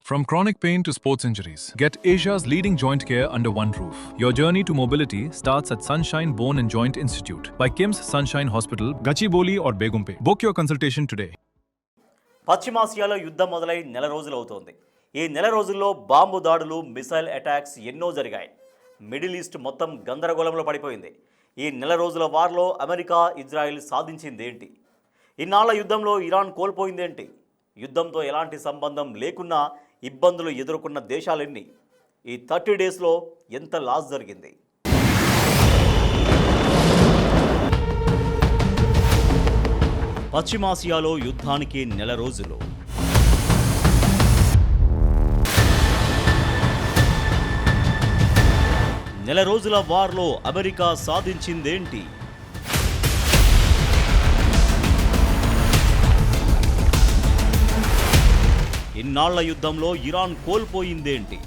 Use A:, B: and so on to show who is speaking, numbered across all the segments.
A: From chronic pain to sports injuries, get Asia's leading joint care under one roof. Your journey to mobility starts at Sunshine Bone and Joint Institute by KIMS Sunshine Hospital, Gachibowli or Begumpe. Book your consultation today.
B: పశ్చిమాసియాలో యుద్ధం మొదలై నెల రోజులవుతోంది. ఈ నెల రోజుల్లో bomb దాడులు, missile attacks ఎన్నో జరిగాయి. మిడిల్ ఈస్ట్ మొత్తం గందరగోళంలో పడిపోయింది. ఈ నెల రోజుల వార్లో అమెరికా, ఇజ్రాయెల్ సాధించిందేంటి? ఇన్నాళ్ల యుద్ధంలో ఇరాన్ కోల్పోయిందేంటి? యుద్ధంతో ఎలాంటి సంబంధం లేకున్నా ఇబ్బందులు ఎదుర్కొన్న దేశాలెన్ని? ఈ 30 డేస్లో ఎంత లాస్ జరిగింది? పశ్చిమాసియాలో యుద్ధానికి నెల రోజులు. నెల రోజుల వార్లో అమెరికా సాధించిందేంటి? ఇన్నాళ్ల యుద్ధంలో ఇరాన్ కోల్పోయిందేంటి?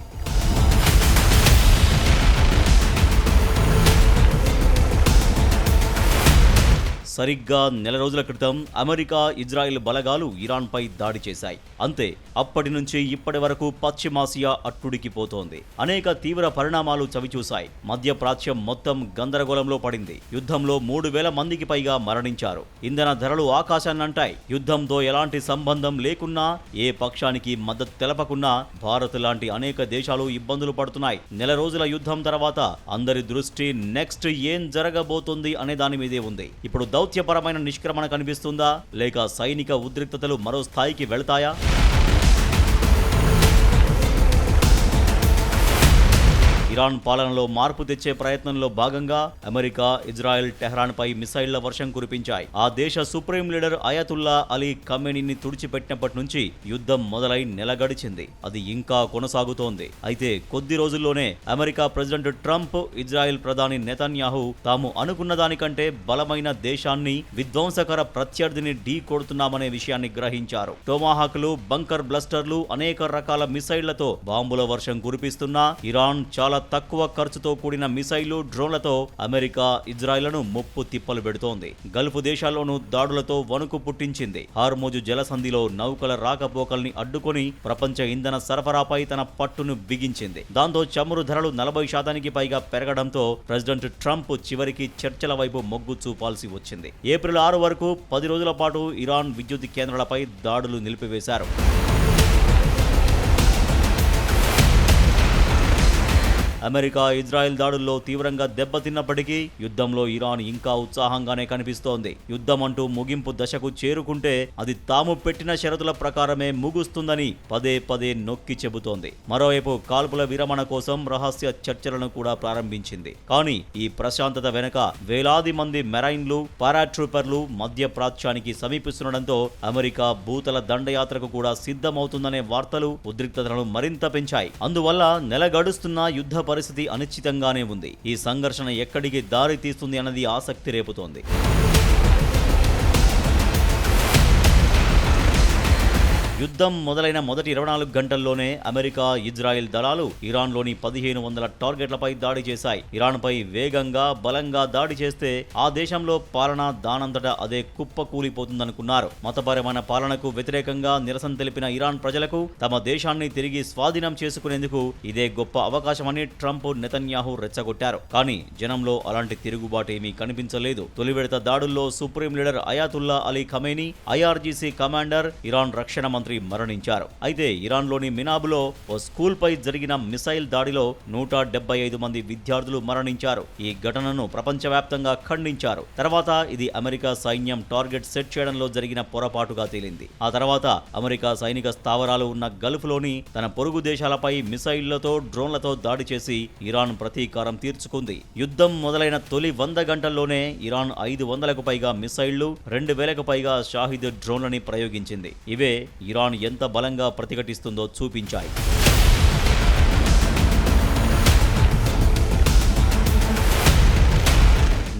B: సరిగ్గా నెల రోజుల క్రితం అమెరికా, ఇజ్రాయెల్ బలగాలు ఇరాన్పై దాడి చేశాయి. అంతే, అప్పటి నుంచి ఇప్పటి వరకు పశ్చిమాసియా అట్టుడికిపోతోంది. అనేక తీవ్ర పరిణామాలు చవిచూశాయి. మధ్యప్రాచ్యం మొత్తం గందరగోళంలో పడింది. యుద్ధంలో 3,000 మందికి పైగా మరణించారు. ఇంధన ధరలు ఆకాశాన్నంటాయి. యుద్ధంతో ఎలాంటి సంబంధం లేకున్నా, ఏ పక్షానికి మద్దతు తెలపకున్నా భారత్ లాంటి అనేక దేశాలు ఇబ్బందులు పడుతున్నాయి. నెల రోజుల యుద్ధం తర్వాత అందరి దృష్టి నెక్స్ట్ ఏం జరగబోతుంది అనే దాని మీదే ఉంది. ఇప్పుడు దౌత్యపరమైన నిష్క్రమణ కనిపిస్తుందా, లేక సైనిక ఉద్రిక్తతలు మరో స్థాయికి వెళతాయా? ఇరాన్ పాలనలో మార్పు తెచ్చే ప్రయత్నంలో భాగంగా అమెరికా, ఇజ్రాయెల్ టెహ్రాన్పై మిసైళ్ల వర్షం కురిపించాయి. ఆ దేశ సుప్రీం లీడర్ అయతుల్లా అలీ ఖమేనీని తుడిచిపెట్టినప్పటి నుంచి యుద్ధం మొదలై నెల గడిచింది. అది ఇంకా కొనసాగుతోంది. అయితే కొద్ది రోజుల్లోనే అమెరికా ప్రెసిడెంట్ ట్రంప్, ఇజ్రాయెల్ ప్రధాని నెతన్యాహు తాము అనుకున్న దానికంటే బలమైన దేశాన్ని, విధ్వంసకర ప్రత్యర్థిని ఢీ కొడుతున్నామనే విషయాన్ని గ్రహించారు. టోమాహాక్లు, బంకర్ బ్లస్టర్లు, అనేక రకాల మిసైళ్లతో బాంబుల వర్షం కురిపిస్తున్నా ఇరాన్ చాలా తక్కువ ఖర్చుతో కూడిన మిసైళ్లు, డ్రోన్లతో అమెరికా, ఇజ్రాయెల్ను ముప్పు తిప్పలు పెడుతోంది. గల్ఫ్ దేశాల్లోనూ దాడులతో వణుకు పుట్టించింది. హార్మోజు జలసంధిలో నౌకల రాకపోకల్ని అడ్డుకొని ప్రపంచ ఇంధన సరఫరాపై తన పట్టును బిగించింది. దాంతో చమురు ధరలు 40% పైగా పెరగడంతో ప్రెసిడెంట్ ట్రంప్ చివరికి చర్చల వైపు మొగ్గు చూపాల్సి వచ్చింది. ఏప్రిల్ 6 వరకు 10 రోజుల పాటు ఇరాన్ విద్యుత్ కేంద్రాలపై దాడులు నిలిపివేశారు. అమెరికా, ఇజ్రాయెల్ దాడుల్లో తీవ్రంగా దెబ్బతిన్నప్పటికీ యుద్ధంలో ఇరాన్ ఇంకా ఉత్సాహంగానే కనిపిస్తోంది. యుద్ధం అంటూ ముగింపు దశకు చేరుకుంటే అది తాము పెట్టిన షరతుల ప్రకారమే ముగుస్తుందని పదే పదే నొక్కి చెబుతోంది. మరోవైపు కాల్పుల విరమణ కోసం రహస్య చర్చలను కూడా ప్రారంభించింది. కానీ ఈ ప్రశాంతత వెనుక వేలాది మంది మెరైన్లు, పారాట్రూపర్లు మధ్యప్రాచ్యానికి సమీపిస్తుండటంతో అమెరికా భూతల దండయాత్రకు కూడా సిద్ధమవుతుందనే వార్తలు ఉద్రిక్తతలను మరింత పెంచాయి. అందువల్ల నెల గడుస్తున్న యుద్ధ పరిస్థితి అనిశ్చితంగానే ఉంది. ఈ సంఘర్షణ ఎక్కడికి దారి తీస్తుంది అన్నది ఆసక్తి రేపుతోంది. యుద్ధం మొదలైన మొదటి 24 గంటల్లోనే అమెరికా, ఇజ్రాయెల్ దళాలు ఇరాన్లోని 1500 టార్గెట్లపై దాడి చేశాయి. ఇరాన్పై వేగంగా, బలంగా దాడి చేస్తే ఆ దేశంలో పాలన దానంతటా అదే కుప్పకూలిపోతుందనుకున్నారు. మతపరమైన పాలనకు వ్యతిరేకంగా నిరసన తెలిపిన ఇరాన్ ప్రజలకు తమ దేశాన్ని తిరిగి స్వాధీనం చేసుకునేందుకు ఇదే గొప్ప అవకాశమని ట్రంప్, నెతన్యాహు రెచ్చగొట్టారు. కానీ జనంలో అలాంటి తిరుగుబాటు ఏమీ కనిపించలేదు. తొలి విడత దాడుల్లో supreme leader అయాతుల్లా Ali Khamenei, IRGC commander, Iran రక్షణ మంత్రి మరణించారు. అయితే ఇరాన్లోని మినాబులో ఓ స్కూల్పై జరిగిన మిసైల్ దాడిలో 175 మంది విద్యార్థులు మరణించారు. ఈ ఘటనను ప్రపంచవ్యాప్తంగా ఖండించారు. తర్వాత ఇది అమెరికా సైన్యం టార్గెట్ సెట్ చేయడంలో జరిగిన పొరపాటుగా తేలింది. ఆ తర్వాత అమెరికా సైనిక స్థావరాలు ఉన్న గల్ఫ్లోని తన పొరుగు దేశాలపై మిసైళ్లతో, డ్రోన్లతో దాడి చేసి ఇరాన్ ప్రతీకారం తీర్చుకుంది. యుద్ధం మొదలైన తొలి 100 గంటల్లోనే ఇరాన్ 500కు పైగా మిసైళ్లు, 2000కు పైగా షాహిద్ డ్రోన్లని ప్రయోగించింది. ఇవే ఇరాన్ ఎంత బలంగా ప్రతిఘటిస్తుందో చూపించాయి.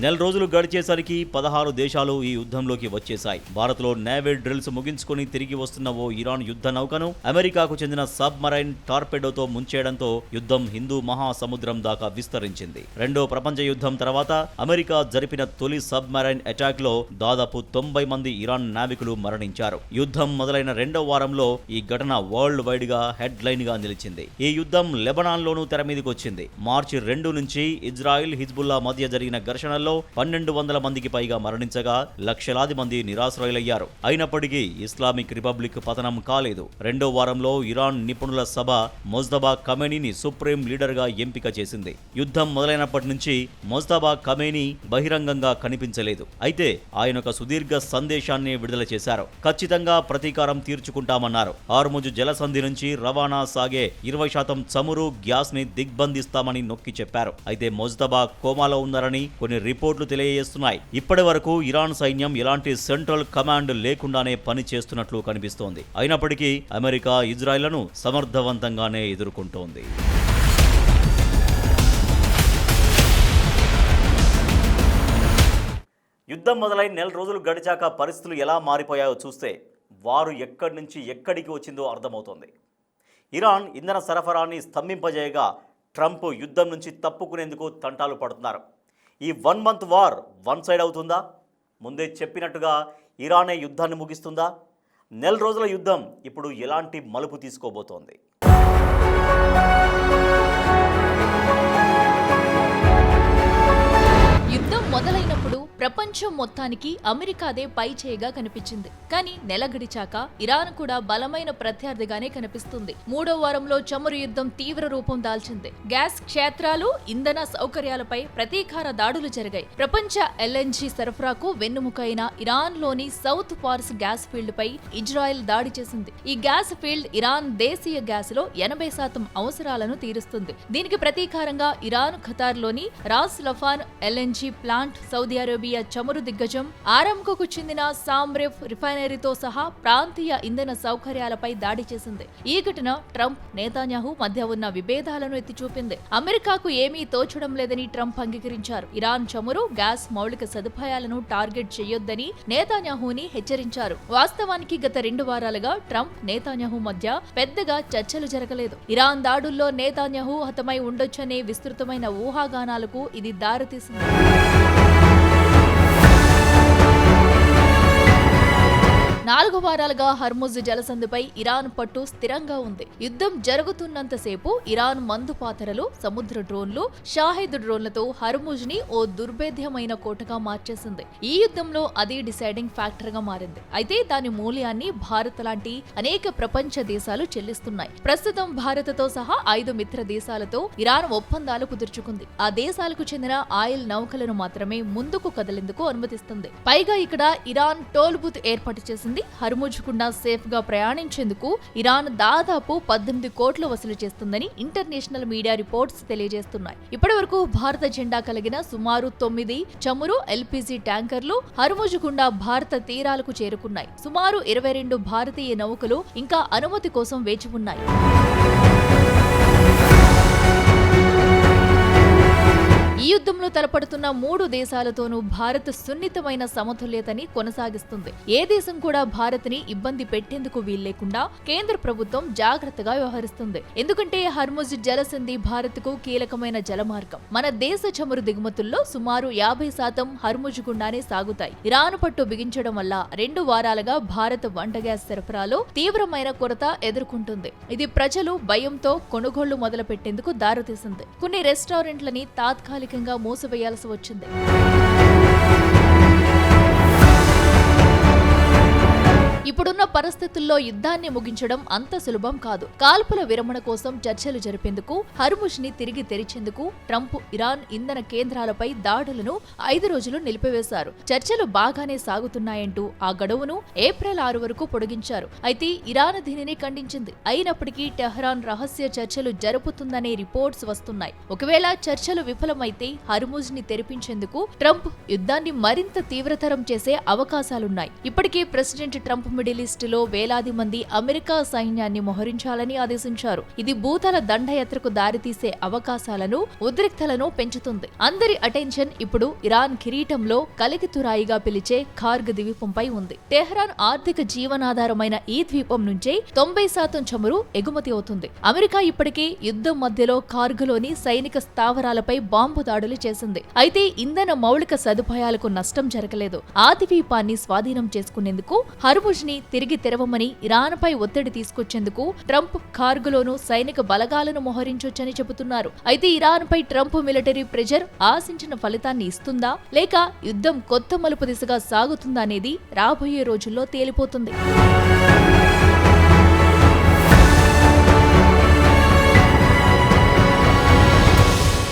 B: నెల రోజులు గడిచేసరికి 16 దేశాలు ఈ యుద్ధంలోకి వచ్చేశాయి. భారత్లో నేవల్ డ్రిల్స్ ముగించుకొని తిరిగి వస్తున్న ఓ ఇరాన్ యుద్ధ నౌకను అమెరికాకు చెందిన సబ్మరైన్ టార్పెడోతో ముంచేయడంతో యుద్ధం హిందూ మహాసముద్రం దాకా విస్తరించింది. రెండో ప్రపంచ యుద్ధం తర్వాత అమెరికా జరిపిన తొలి సబ్మరైన్ అటాక్ లో దాదాపు 90 మంది ఇరాన్ నావికులు మరణించారు. యుద్ధం మొదలైన రెండో వారంలో ఈ ఘటన వరల్డ్ వైడ్ గా హెడ్ లైన్ గా నిలిచింది. ఈ యుద్ధం లెబనాన్ లోనూ తెర మీదకి వచ్చింది. మార్చి 2 నుంచి ఇజ్రాయిల్ హిజ్బుల్లా మధ్య జరిగిన ఘర్షణల్లో 1200 మందికి పైగా మరణించగా లక్షలాది మంది నిరాశ్రయులయ్యారు. అయినప్పటికీ ఇస్లామిక్ రిపబ్లిక్ పతనం కాలేదు. రెండో వారంలో ఇరాన్ నిపుణుల సభ మొజ్తబా ఖమేనీని సుప్రీం లీడర్ గా ఎంపిక చేసింది. యుద్ధం మొదలైనప్పటి నుంచి మొజ్తబా ఖమేనీ బహిరంగంగా కనిపించలేదు. అయితే ఆయన ఒక సుదీర్ఘ సందేశాన్ని విడుదల చేశారు. ఖచ్చితంగా ప్రతీకారం తీర్చుకుంటామన్నారు. హార్ముజ్ జలసంధి నుంచి రవాణా సాగే 20% చమురు, గ్యాస్ ని దిగ్బంధిస్తామని నొక్కి చెప్పారు. అయితే మొజ్తబా కోమాలో ఉన్నారని కొన్ని రిపోర్టులు తెలియజేస్తున్నాయి. ఇప్పటి వరకు ఇరాన్ సైన్యం ఎలాంటి సెంట్రల్ కమాండ్ లేకుండానే పని చేస్తున్నట్లు కనిపిస్తోంది. అయినప్పటికీ అమెరికా ఇజ్రాయెల్ను సమర్థవంతంగానే ఎదుర్కొంటోంది. యుద్ధం మొదలై నెల రోజులు గడిచాక పరిస్థితులు ఎలా మారిపోయాయో చూస్తే వారు ఎక్కడి నుంచి ఎక్కడికి వచ్చిందో అర్థమవుతోంది. ఇరాన్ ఇంధన సరఫరాని స్తంభింపజేయగా ట్రంప్ యుద్ధం నుంచి తప్పుకునేందుకు తంటాలు పడుతున్నారు. ఈ 1 month వార్ వన్ సైడ్ అవుతుందా? ముందే చెప్పినట్టుగా ఇరానే యుద్ధాన్ని ముగిస్తుందా? నెల రోజుల యుద్ధం ఇప్పుడు ఎలాంటి మలుపు తీసుకోబోతోంది?
C: యుద్ధం మొదలైనప్పుడు ప్రపంచం మొత్తానికి అమెరికాదే పై చేయగా కనిపించింది. కానీ నెల గడిచాక ఇరాన్ కూడా బలమైన ప్రత్యర్థిగానే కనిపిస్తుంది. మూడో వారంలో చమురు యుద్ధం తీవ్ర రూపం దాల్చింది. గ్యాస్ క్షేత్రాలు, ఇంధన సౌకర్యాలపై ప్రతీకార దాడులు జరిగాయి. ప్రపంచ ఎల్ఎన్జీ సరఫరాకు వెన్నుముకైన ఇరాన్ లోని సౌత్ పార్స్ గ్యాస్ ఫీల్డ్ పై ఇజ్రాయెల్ దాడి చేసింది. ఈ గ్యాస్ ఫీల్డ్ ఇరాన్ దేశీయ గ్యాస్ లో 80% అవసరాలను తీరుస్తుంది. దీనికి ప్రతీకారంగా ఇరాన్ ఖతార్ లోని Ras Laffan LNG plant, Saudi Arabia చమురు దిగ్గజం ఆరామ్కోకు చెందిన సామ్రెఫ్ రిఫైనరీతో సహా ప్రాంతీయ ఇంధన సౌకర్యాలపై దాడి చేసింది. ఈ ఘటన ట్రంప్, నేతాన్యాహు మధ్య ఉన్న విభేదాలను ఎత్తిచూపింది. అమెరికాకు ఏమీ తోచడం లేదని ట్రంప్ అంగీకరించారు. ఇరాన్ చమురు, గ్యాస్ మౌలిక సదుపాయాలను టార్గెట్ చేయొద్దని నేతాన్యాహుని హెచ్చరించారు. వాస్తవానికి గత 2 వారాలుగా ట్రంప్, నేతాన్యాహు మధ్య పెద్దగా చర్చలు జరగలేదు. ఇరాన్ దాడుల్లో నేతాన్యాహు హతమై ఉండొచ్చనే విస్తృతమైన ఊహాగానాలకు ఇది దారితీసింది. నాలుగు వారాలుగా హర్ముజ్ జలసంధిపై ఇరాన్ పట్టు స్థిరంగా ఉంది. యుద్ధం జరుగుతున్నంతసేపు ఇరాన్ మందు పాతరలు, సముద్ర డ్రోన్లు, షాహిద్ డ్రోన్లతో హర్ముజ్ ని ఓ దుర్భేద్యమైన కోటగా మార్చేసింది. ఈ యుద్ధంలో అది డిసైడింగ్ ఫ్యాక్టర్ గా మారింది. అయితే దాని మూల్యాన్ని భారత్ లాంటి అనేక ప్రపంచ దేశాలు చెల్లిస్తున్నాయి. ప్రస్తుతం భారత్తో సహా 5 మిత్ర దేశాలతో ఇరాన్ ఒప్పందాలు కుదుర్చుకుంది. ఆ దేశాలకు చెందిన ఆయిల్ నౌకలను మాత్రమే ముందుకు కదిలేందుకు అనుమతిస్తుంది. పైగా ఇక్కడ ఇరాన్ టోల్ బూత్ ఏర్పాటు చేసింది. హర్ముజ్ గుండా సేఫ్ గా ప్రయాణించేందుకు ఇరాన్ దాదాపు 18 కోట్లు వసూలు చేస్తుందని ఇంటర్నేషనల్ మీడియా రిపోర్ట్స్ తెలియజేస్తున్నాయి. ఇప్పటి వరకు భారత జెండా కలిగిన సుమారు 9 చమురు, ఎల్పీజీ ట్యాంకర్లు హర్ముజ్ గుండా భారత తీరాలకు చేరుకున్నాయి. సుమారు 22 భారతీయ నౌకలు ఇంకా అనుమతి కోసం వేచి ఉన్నాయి. ఈ యుద్ధంలో తలపడుతున్న 3 దేశాలతోనూ భారత్ సున్నితమైన సమతుల్యతని కొనసాగిస్తుంది. ఏ దేశం కూడా భారత్ ని ఇబ్బంది పెట్టేందుకు వీల్లేకుండా కేంద్ర ప్రభుత్వం జాగ్రత్తగా వ్యవహరిస్తుంది. ఎందుకంటే హర్ముజ్ జలసంధి భారత్ కు కీలకమైన జలమార్గం. మన దేశ చమురు దిగుమతుల్లో సుమారు 50% హర్ముజ్ గుండానే సాగుతాయి. ఇరాన్ పట్టు బిగించడం వల్ల 2 వారాలుగా భారత్ వంట గ్యాస్ సరఫరాలో తీవ్రమైన కొరత ఎదుర్కొంటుంది. ఇది ప్రజలు భయంతో కొనుగోళ్లు మొదలు పెట్టేందుకు దారితీసింది. కొన్ని రెస్టారెంట్లని తాత్కాలిక మూసివేయాల్సి వచ్చింది. ఇప్పుడున్న పరిస్థితుల్లో యుద్ధాన్ని ముగించడం అంత సులభం కాదు. కాల్పుల విరమణ కోసం చర్చలు జరిపేందుకు, హర్ముజ్ ని తిరిగి తెరిచేందుకు ట్రంప్ ఇరాన్ ఇంధన కేంద్రాలపై దాడులను 5 రోజులు నిలిపివేశారు. చర్చలు బాగానే సాగుతున్నాయంటూ ఆ గడువును ఏప్రిల్ 6 వరకు పొడిగించారు. అయితే ఇరాన్ దీనిని ఖండించింది. అయినప్పటికీ టెహ్రాన్ రహస్య చర్చలు జరుపుతుందనే రిపోర్ట్స్ వస్తున్నాయి. ఒకవేళ చర్చలు విఫలమైతే హర్ముజ్ ని తెరిపించేందుకు ట్రంప్ యుద్ధాన్ని మరింత తీవ్రతరం చేసే అవకాశాలున్నాయి. ఇప్పటికే ప్రెసిడెంట్ ట్రంప్ మిడిల్ ఈస్ట్ లో వేలాది మంది అమెరికా సైన్యాన్ని మోహరించాలని ఆదేశించారు. ఇది భూతల దండయాత్రకు దారితీసే అవకాశాలను, ఉద్రిక్తలను పెంచుతుంది. అందరి అటెన్షన్ ఇప్పుడు ఇరాన్ కిరీటంలో కలికితురాయిగా పిలిచే ఖార్గ్ ద్వీపంపై ఉంది. తెహ్రాన్ ఆర్థిక జీవనాధారమైన ఈ ద్వీపం నుంచే 90% చమురు ఎగుమతి అవుతుంది. అమెరికా ఇప్పటికే యుద్ధం మధ్యలో ఖార్గ్లోని సైనిక స్థావరాలపై బాంబు దాడులు చేసింది. అయితే ఇంధన మౌలిక సదుపాయాలకు నష్టం జరగలేదు. ఆ ద్వీపాన్ని స్వాధీనం చేసుకునేందుకు హర్ముజ్ ని తిరిగి తెరవమని ఇరాన్పై ఒత్తిడి తీసుకొచ్చేందుకు ట్రంప్ ఖార్గ్లోనూ సైనిక బలగాలను మోహరించొచ్చని చెబుతున్నారు. అయితే ఇరాన్పై ట్రంప్ మిలిటరీ ప్రెజర్ ఆశించిన ఫలితాన్ని ఇస్తుందా, లేక యుద్ధం కొత్త మలుపు దిశగా సాగుతుందా అనేది రాబోయే రోజుల్లో తేలిపోతుంది.